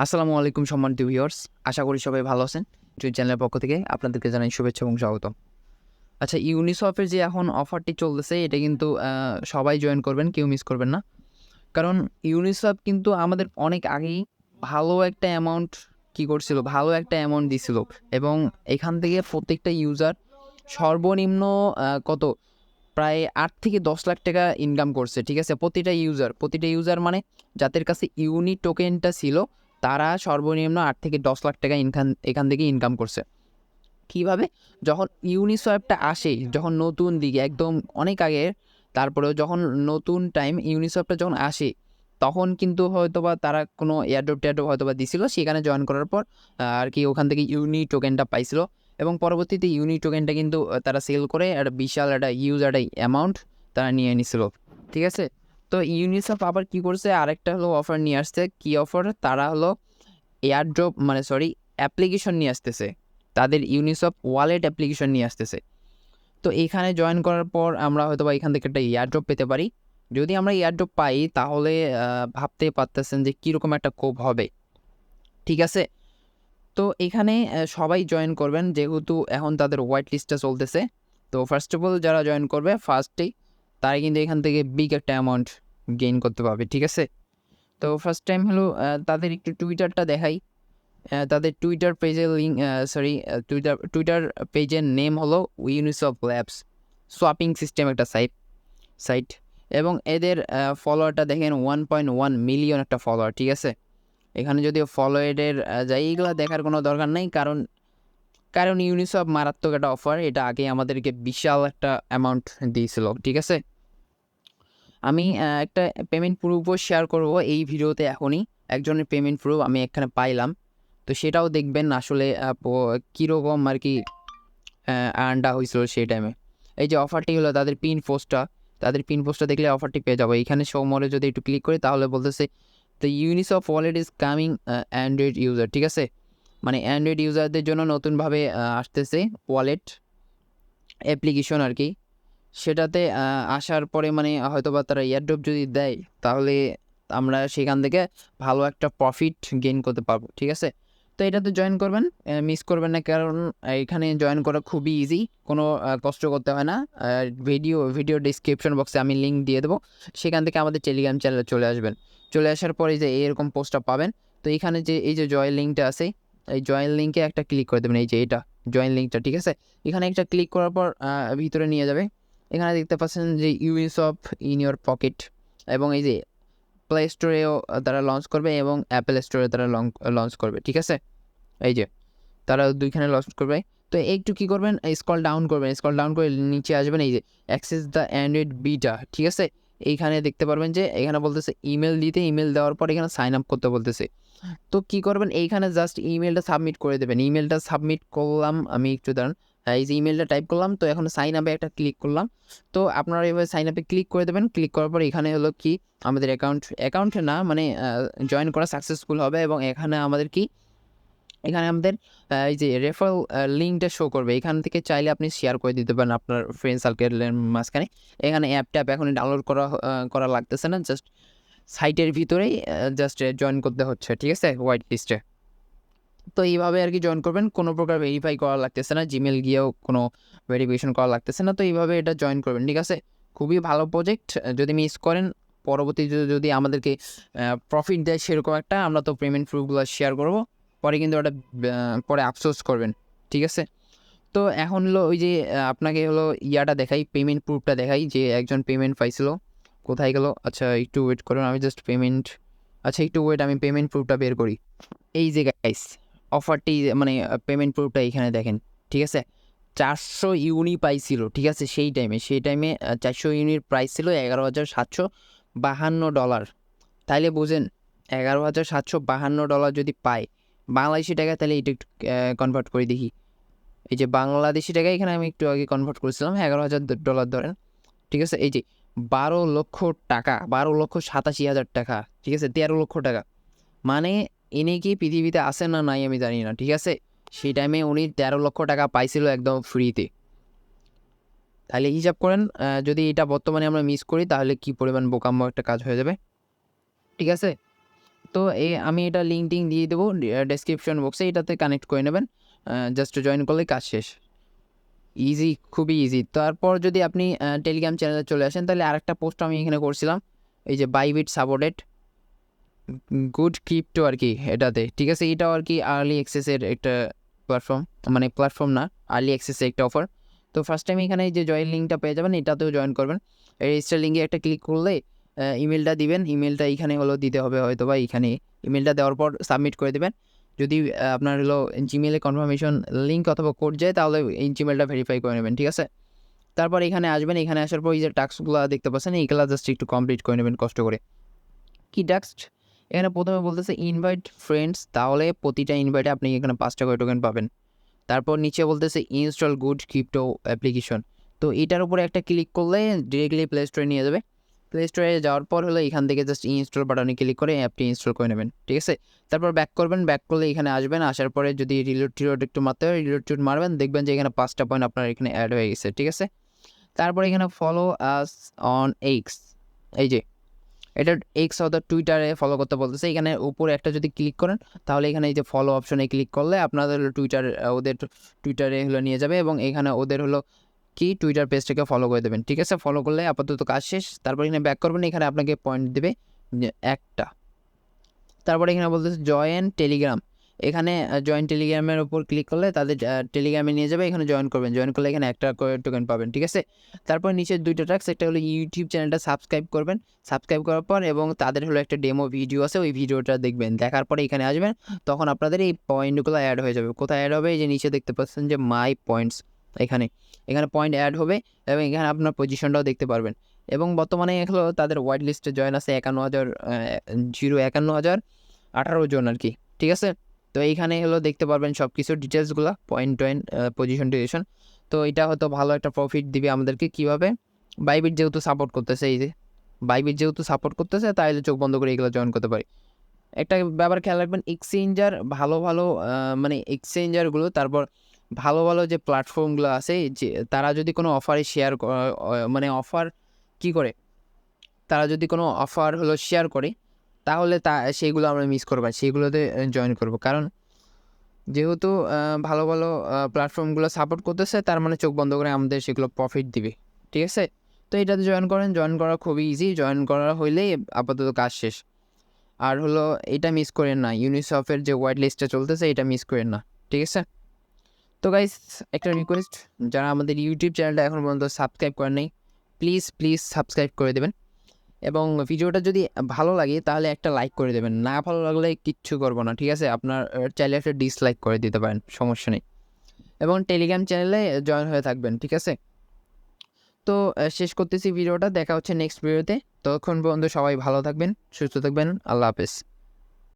আসসালামু আলাইকুম সম্মানিত ভিউয়ার্স, আশা করি সবাই ভালো আছেন। ইউটিউব চ্যানেলের পক্ষ থেকে আপনাদেরকে জানাই শুভেচ্ছা এবং স্বাগতম। আচ্ছা, ইউনিসওয়াপের যে এখন অফারটি চলতেছে এটা কিন্তু সবাই জয়েন করবেন, কেউ মিস করবেন না। কারণ ইউনিসওয়াপ কিন্তু আমাদের অনেক আগেই ভালো একটা অ্যামাউন্ট ভালো একটা অ্যামাউন্ট দিছিল এবং এখান থেকে প্রত্যেকটা ইউজার সর্বনিম্ন কত প্রায় ৮ থেকে ১০ লাখ টাকা ইনকাম করছে। ঠিক আছে? প্রতিটা ইউজার মানে যাদের কাছে ইউনি টোকেনটা ছিল তারা সর্বনিম্ন ৮ থেকে ১০ লাখ টাকা এখান থেকে ইনকাম করছে। কিভাবে? যখন ইউনিসোয়াপটা আসে, যখন নতুন দিকে একদম অনেক আগের, তারপরেও যখন নতুন টাইম ইউনিসোয়াপটা যখন আসে, তখন কিন্তু হয়তোবা তারা কোনো এয়ারড্রপ হয়তোবা দিছিল। সেখানে জয়েন করার পর আর কি ওখান থেকে ইউনি টোকেনটা পাইছিল এবং পরবর্তীতে ইউনি টোকেনটা কিন্তু তারা সেল করে একটা বিশাল একটা অ্যামাউন্ট তারা নিয়ে নিছিল। ঠিক আছে? তো ইউনিসোয়াপ আবার কি করছে, আরেকটা হলো অফার নিয়ে আসছে। কি অফার? তারা হলো অ্যাপ্লিকেশন নিয়ে আসতেছে। তাদের ইউনিসওয়াপ ওয়ালেট অ্যাপ্লিকেশন নিয়ে আসতেছে। তো এইখানে জয়েন করার পর আমরা হয়তোবা এখান থেকে একটা এয়ারড্রপ পেতে পারি। যদি আমরা এয়ারড্রপ পাই তাহলে ভাবতেই পারতেছেন যে কীরকম একটা কোপ হবে। ঠিক আছে? তো এখানে সবাই জয়েন করবেন যেহেতু এখন তাদের হোয়াইট লিস্টটা চলতেছে। তো ফার্স্ট অফ অল যারা জয়েন করবে ফার্স্টেই তারা কিন্তু এখান থেকে বিগ একটা অ্যামাউন্ট গেইন করতে পারবে। ঠিক আছে? তো ফার্স্ট টাইম হলো তাদের একটু টুইটারটা দেখাই। তাদের টুইটার পেজের টুইটার পেজের নেম হলো ইউনিসওয়াপ ল্যাবস। সোয়াপিং সিস্টেম একটা সাইট এবং এদের ফলোয়ারটা দেখেন 1.1 মিলিয়ন একটা ফলোয়ার। ঠিক আছে? এখানে যদিও ফলোয়ারের যাই এগুলো দেখার কোনো দরকার নেই, কারণ ইউনিসওয়াপ মারাত্মক একটা অফার, এটা আগে আমাদেরকে বিশাল একটা অ্যামাউন্ট দিয়েছিল। ঠিক আছে? আমি একটা পেমেন্ট প্রুফও শেয়ার করব এই ভিডিওতে এখনই। একজনের পেমেন্ট প্রুফ আমি এখানে পাইলাম। তো সেটাও দেখবেন আসলে কীরকম আর কি আর্নটা হয়েছিল সেই টাইমে। এই যে অফারটি হলো তাদের পিন পোস্টটা দেখলে অফারটি পেয়ে যাবো। এখানে শো মোরে যদি একটু ক্লিক করি তাহলে বলতেছে the Uniswap wallet is coming Android user. ঠিক আছে? মানে অ্যান্ড্রয়েড ইউজারদের জন্য নতুনভাবে আসতেছে ওয়ালেট অ্যাপ্লিকেশন আর কি। সেটাতে আসার পরে মানে হয়তোবা তারা এয়ারড্রপ যদি দেয় তাহলে আমরা সেখান থেকে ভালো একটা প্রফিট গেইন করতে পারবো। ঠিক আছে? তো এটাতে জয়েন করবেন, মিস করবেন না, কারণ এখানে জয়েন করা খুবই ইজি, কোনো কষ্ট করতে হয় না। ভিডিও ডিসক্রিপশন বক্সে আমি লিঙ্ক দিয়ে দেবো, সেখান থেকে আমাদের টেলিগ্রাম চ্যানেলে চলে আসবেন। চলে আসার পরে যে এরকম পোস্টটা পাবেন। তো এখানে যে এই যে জয়েন লিঙ্কটা আছে, এই জয়েন লিঙ্কে একটা ক্লিক করে দেবেন। এই যে এটা জয়েন লিঙ্কটা। ঠিক আছে? এখানে একটা ক্লিক করার পর ভিতরে নিয়ে যাবে। এখানে দেখতে পাচ্ছেন যে ইউনিসওয়াপ ইন ইয়োর পকেট, এবং এই যে প্লে স্টোরেও তারা লঞ্চ করবে এবং অ্যাপেল স্টোরে তারা লঞ্চ করবে। ঠিক আছে? এই যে তারা দুইখানে লঞ্চ করবে। তো একটু কী করবেন, স্ক্রল ডাউন করে নিচে আসবেন। এই যে অ্যাক্সেস দ্য অ্যান্ড্রয়েড বিটা। ঠিক আছে? এইখানে দেখতে পারবেন যে এখানে বলতেছে ইমেল দেওয়ার পর এখানে সাইন আপ করতে বলতেছে। তো কী করবেন, এইখানে জাস্ট ইমেলটা সাবমিট করে দেবেন। ইমেলটা সাবমিট করলাম আমি, একটু দাঁড়ান। এই যে ইমেলটা টাইপ করলাম, তো এখন সাইন আপে একটা ক্লিক করলাম। তো আপনারা এভাবে সাইন আপে ক্লিক করে দেবেন। ক্লিক করার পর এখানে হলো কি আমাদের অ্যাকাউন্ট না মানে জয়েন করা সাকসেসফুল হবে, এবং এখানে আমাদের এই যে রেফারেল লিঙ্কটা শো করবে। এখান থেকে চাইলে আপনি শেয়ার করে দিতে পারেন আপনার ফ্রেন্ড সার্কেলের মাঝখানে। এখানে অ্যাপ এখনই ডাউনলোড করা লাগতেছে না, জাস্ট সাইটের ভিতরেই জাস্ট জয়েন করতে হচ্ছে। ঠিক আছে? হোয়াইট লিস্টে। তো এইভাবে আর কি জয়েন করবেন, কোনো প্রকার ভেরিফাই করা লাগতেছে না, জিমেল গিয়েও কোনো ভেরিফিকেশন করা লাগতেছে না। তো এইভাবে এটা জয়েন করবেন। ঠিক আছে? খুবই ভালো প্রজেক্ট। যদি মিস করেন পরবর্তীতে যদি আমাদেরকে প্রফিট দেয় সেরকম একটা, আমরা তো পেমেন্ট প্রুফগুলো শেয়ার করব, পরে কিন্তু ওটা পরে আফসোস করবেন। ঠিক আছে? তো এখন হলো ওই যে আপনাকে হলো দেখাই, পেমেন্ট প্রুফটা দেখাই যে একজন পেমেন্ট পাইছিল। কোথায় গেল? আচ্ছা একটু ওয়েট করুন, আমি জাস্ট আমি পেমেন্ট প্রুফটা বের করি। এই যে গাইস অফারটি মানে পেমেন্ট প্রুফটা এইখানে দেখেন। ঠিক আছে? 400 ইউনি পাইছিল। ঠিক আছে? সেই টাইমে 400 ইউনির প্রাইস ছিল $11,752। তাইলে বোঝেন $11,752 যদি পায় বাংলাদেশি টাকা, তাহলে এটা একটু কনভার্ট করে দেখি। এই যে বাংলাদেশি টাকা এখানে আমি একটু আগে কনভার্ট করেছিলাম, $11,000 ধরেন। ঠিক আছে? এই যে 12 লক্ষ টাকা, 12,87,000 টাকা। ঠিক আছে? 13 লক্ষ টাকা। মানে ইনি কি পৃথিবীতে আসেন না নাই আমি জানি না। ঠিক আছে? সেই টাইমে উনি 13 লক্ষ টাকা পাইছিল একদম ফ্রিতে। তাহলে হিসাব করেন, যদি এটা বর্তমানে আমরা মিস করি তাহলে কি পরিমাণ বোকাম্মো একটা কাজ হয়ে যাবে। ঠিক আছে? তো আমি এটা লিঙ্ক টিঙ্ক দিয়ে দেবো ডেসক্রিপশন বক্সে, এটাতে কানেক্ট করে নেবেন, জাস্ট জয়েন করলে কাজ শেষ। ইজি, খুবই ইজি। তারপর যদি আপনি টেলিগ্রাম চ্যানেলে চলে আসেন, তাহলে আরেকটা পোস্ট আমি এখানে করছিলাম, এই যে বাইবিট সাপোর্টেড গুড ক্রিপ্টো আর কি, এটাতে ঠিক আছে। এটাও আর কি আর্লি অ্যাক্সেসের একটা প্ল্যাটফর্ম, মানে প্ল্যাটফর্ম না, আর্লি অ্যাক্সেসের একটা অফার। তো ফার্স্ট টাইম এখানে যে জয়েন লিঙ্কটা পেয়ে যাবেন, এটাতেও জয়েন করবেন। রেজিস্টার লিঙ্কে একটা ক্লিক করলে ইমেলটা দিবেন, ইমেলটা এইখানে হলো দিতে হবে হয়তো বা এইখানে। ইমেলটা দেওয়ার পর সাবমিট করে দেবেন। যদি আপনার হলো জিমেলে কনফার্মেশন লিঙ্ক অথবা কোড যায়, তাহলে এই জিমেলটা ভেরিফাই করে নেবেন, ঠিক আছে। তারপর এখানে আসবেন, এখানে আসার পর এই যে টাস্কগুলো দেখতে পাচ্ছেন, এইগুলো জাস্ট একটু কমপ্লিট করে নেবেন কষ্ট করে। কি টাস্ক? এখানে প্রথমে বলতেছে ইনভাইট ফ্রেন্ডস, তাহলে প্রতিটা ইনভাইটে আপনি এখানে 5টা করে টোকেন পাবেন। তারপর নিচে বলতেছে ইনস্টল গুড ক্রিপ্টো অ্যাপ্লিকেশন, তো এটার উপরে একটা ক্লিক করলে ডিরেক্টলি প্লে স্টোরে নিয়ে যাবে। প্লে স্টোরে যাওয়ার পর হলো এখান থেকে জাস্ট ইনস্টল বাটনে ক্লিক করে অ্যাপটি ইনস্টল করে নেবেন, ঠিক আছে। তারপর ব্যাক করবেন, ব্যাক করলে এখানে আসবেন, আসার পরে যদি রিলোড একটু মারতে হয়, রিলোড মারবেন, দেখবেন যে এখানে 5টা পয়েন্ট আপনার এখানে অ্যাড হয়ে গেছে, ঠিক আছে। তারপর এখানে ফলো আস অন এক্স, এই যে এটা এক্স অথবা টুইটারে ফলো করতে বলতেছে। এখানে উপরে একটা যদি ক্লিক করেন, তাহলে এখানে এই যে ফলো অপশনে ক্লিক করলে আপনাদের টুইটার, ওদের টুইটারে হলো নিয়ে যাবে, এবং এখানে ওদের হলো কি টুইটার পেজটাকে ফলো করে দেবেন, ঠিক আছে। ফলো করলে আপাতত কাজ শেষ। তারপর এখানে ব্যাক করবেন, এখানে আপনাকে পয়েন্ট দেবে একটা। তারপরে এখানে বলতেছে জয়েন টেলিগ্রাম, এখানে জয়েন টেলিগ্রামের উপর ক্লিক করলে তাদের টেলিগ্রামে নিয়ে যাবে, এখানে জয়েন করবেন, জয়েন করলে এখানে একটা করে টোকেন পাবেন, ঠিক আছে। তারপর নিচের 2টা টাস্ক, একটা হলো ইউটিউব চ্যানেলটা সাবস্ক্রাইব করবেন, সাবস্ক্রাইব করার পর এবং তাদের হলো একটা ডেমো ভিডিও আছে, ওই ভিডিওটা দেখবেন, দেখার পরে এখানে আসবেন, তখন আপনাদের এই পয়েন্টগুলো অ্যাড হয়ে যাবে। কোথায় অ্যাড হবে? এই যে নিচে দেখতে পাচ্ছেন যে মাই পয়েন্টস, এখানে এখানে পয়েন্ট অ্যাড হবে, এবং এখানে আপনার পজিশনটাও দেখতে পারবেন। এবং বর্তমানে হলো তাদের হোয়াইট লিস্টে জয়েন আছে 51,018 জন আর কি, ঠিক আছে। তো এইখানে হলো দেখতে পারবেন সব কিছু ডিটেলসগুলো, পয়েন্ট পজিশন ডিউরেশন। তো এটা হয়তো ভালো একটা প্রফিট দিবে আমাদেরকে। কীভাবে? বাইবিট যেহেতু সাপোর্ট করতেছে, এই যে বাইবিট যেহেতু সাপোর্ট করতেছে, তাহলে চোখ বন্ধ করে এগুলো জয়েন করতে পারি। একটা ব্যাপার খেয়াল রাখবেন, এক্সচেঞ্জার ভালো ভালো মানে এক্সচেঞ্জারগুলো, তারপর ভালো ভালো যে প্ল্যাটফর্মগুলো আছে, যে তারা যদি কোনো অফারে শেয়ার মানে অফার কি করে, তারা যদি কোনো অফার হলো শেয়ার করে, তাহলে সেইগুলো আমরা মিস করবো, সেইগুলোতে জয়েন করব। কারণ যেহেতু ভালো ভালো প্ল্যাটফর্মগুলো সাপোর্ট করতেছে, তার মানে চোখ বন্ধ করে আমাদের সেগুলো প্রফিট দিবে, ঠিক আছে। তো এটাতে জয়েন করেন, জয়েন করা খুবই ইজি, জয়েন করা হইলেই আপাতত কাজ শেষ। আর হলো এটা মিস করেন না, ইউনিসফের যে হোয়াইট লিস্টটা চলতেছে, এটা মিস করেন না, ঠিক আছে। তো গাইস, একটা রিকোয়েস্ট, যারা আমাদের ইউটিউব চ্যানেলটা এখন পর্যন্ত সাবস্ক্রাইব করেন নাই, প্লিজ প্লিজ সাবস্ক্রাইব করে দেবেন, এবং ভিডিওটা যদি ভালো লাগে তাহলে একটা লাইক করে দেবেন, না ভালো লাগলে কিচ্ছু করবো না, ঠিক আছে। আপনার চাইলে একটা ডিসলাইক করে দিতে পারেন, সমস্যা নেই। এবং টেলিগ্রাম চ্যানেলে জয়েন হয়ে থাকবেন, ঠিক আছে। তো শেষ করতেছি ভিডিওটা, দেখা হচ্ছে নেক্সট ভিডিওতে। ততক্ষণ পর্যন্ত সবাই ভালো থাকবেন, সুস্থ থাকবেন, আল্লাহ হাফেজ।